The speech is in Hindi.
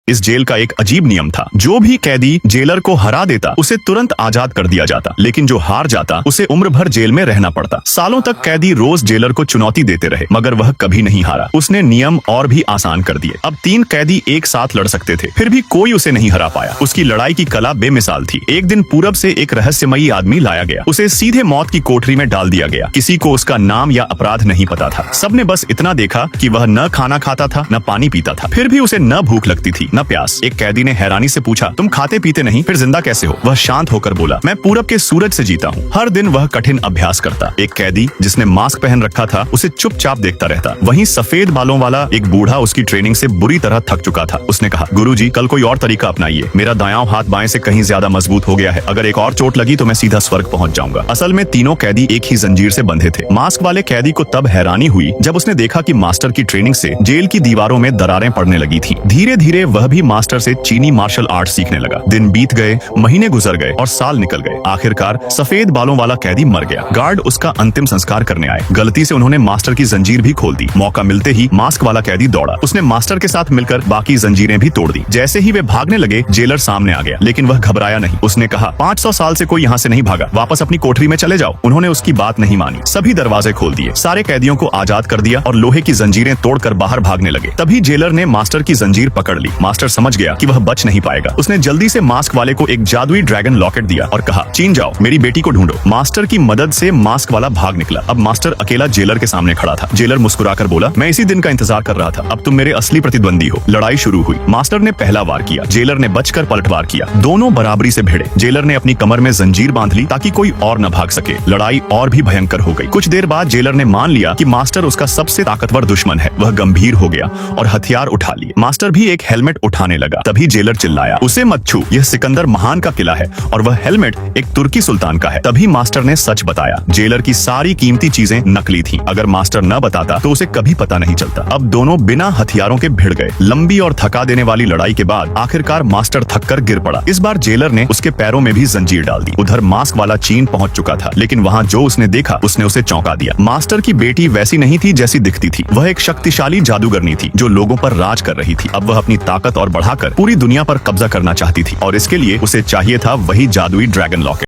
इस जेल का एक अजीब नियम था। जो भी कैदी जेलर को हरा देता उसे तुरंत आजाद कर दिया जाता, लेकिन जो हार जाता उसे उम्र भर जेल में रहना पड़ता। सालों तक कैदी रोज जेलर को चुनौती देते रहे, मगर वह कभी नहीं हारा। उसने नियम और भी आसान कर दिए। अब 3 कैदी एक साथ लड़ सकते थे, फिर भी कोई उसे नहीं हरा पाया। उसकी लड़ाई की कला बेमिसाल थी। एक दिन पूरब से एक रहस्यमयी आदमी लाया गया। उसे सीधे मौत की कोठरी में डाल दिया गया। किसी को उसका नाम या अपराध नहीं पता था। सबने बस इतना देखा कि वह न खाना खाता था, न पानी पीता था। फिर भी उसे न भूख लगती थी, न प्यास। एक कैदी ने हैरानी से पूछा, तुम खाते पीते नहीं, फिर जिंदा कैसे हो? वह शांत होकर बोला, मैं पूरब के सूरज से जीता हूँ। हर दिन वह कठिन अभ्यास करता। एक कैदी जिसने मास्क पहन रखा था उसे चुपचाप देखता रहता। वहीं सफेद बालों वाला एक बूढ़ा उसकी ट्रेनिंग से बुरी तरह थक चुका था। उसने कहा, गुरुजी, कल कोई और तरीका अपनाइए। मेरा दायां हाथ बाएं से कहीं ज्यादा मजबूत हो गया है। अगर एक और चोट लगी तो मैं सीधा स्वर्ग पहुंच जाऊंगा। असल में तीनों कैदी एक ही जंजीर से बंधे थे। मास्क वाले कैदी को तब हैरानी हुई जब उसने देखा कि मास्टर की ट्रेनिंग से जेल की दीवारों में दरारें पड़ने लगी थी। धीरे धीरे वह भी मास्टर से चीनी मार्शल आर्ट सीखने लगा। दिन बीत गए, महीने गुजर गए और साल निकल गए। आखिरकार सफेद बालों वाला कैदी मर गया। गार्ड उसका अंतिम संस्कार करने आए। गलती से उन्होंने मास्टर की जंजीर भी खोल दी। मौका मिलते ही मास्क वाला कैदी दौड़ा। उसने मास्टर के साथ मिलकर बाकी जंजीरें भी तोड़ दी। जैसे ही वे भागने लगे, जेलर सामने आ गया, लेकिन वह घबराया नहीं। उसने कहा, 500 साल से कोई यहाँ से नहीं भागा, वापस अपनी कोठरी में चले जाओ। उन्होंने उसकी बात नहीं मानी। सभी दरवाजे खोल दिए, सारे कैदियों को आजाद कर दिया और लोहे की जंजीरें तोड़कर बाहर भागने लगे। तभी जेलर ने मास्टर की जंजीर पकड़ ली। मास्टर समझ गया कि वह बच नहीं पाएगा। उसने जल्दी से मास्क वाले को एक जादुई ड्रैगन लॉकेट दिया और कहा, चीन जाओ, मेरी बेटी को ढूंढो। मास्टर की मदद से मास्क वाला भाग निकला। अब मास्टर अकेला जेलर के सामने खड़ा था। जेलर मुस्कुराकर बोला, मैं इसी दिन का इंतजार कर रहा था। अब तुम मेरे असली प्रतिद्वंदी हो। लड़ाई शुरू हुई। मास्टर ने पहला वार किया। जेलर ने बचकर पलटवार किया। दोनों बराबरी से भिड़े। जेलर ने अपनी कमर में जंजीर बांध ली ताकि कोई और न भाग सके। लड़ाई और भी भयंकर हो गई। कुछ देर बाद जेलर ने मान लिया कि मास्टर उसका सबसे ताकतवर दुश्मन है। वह गंभीर हो गया और हथियार उठा लिए। मास्टर भी एक हेलमेट उठाने लगा। तभी जेलर चिल्लाया, उसे मत छू, यह सिकंदर महान का किला है और वह हेलमेट एक तुर्की सुल्तान का है। तभी मास्टर ने सच बताया। जेलर की सारी कीमती चीजें नकली थीं। अगर मास्टर न बताता तो उसे कभी पता नहीं चलता। अब दोनों बिना हथियारों के भिड़ गए। लंबी और थका देने वाली लड़ाई के बाद आखिरकार मास्टर थककर गिर पड़ा। इस बार जेलर ने उसके पैरों में भी जंजीर डाल दी। उधर मास्क वाला चीन पहुंच चुका था, लेकिन वहां जो उसने देखा उसने उसे चौंका दिया। मास्टर की बेटी वैसी नहीं थी जैसी दिखती थी। वह एक शक्तिशाली जादूगरनी थी जो लोगों पर राज कर रही थी। अब वह अपनी ताकत और बढ़ाकर पूरी दुनिया पर कब्जा करना चाहती थी और इसके लिए उसे चाहिए था वही जादुई ड्रैगन लॉकेट।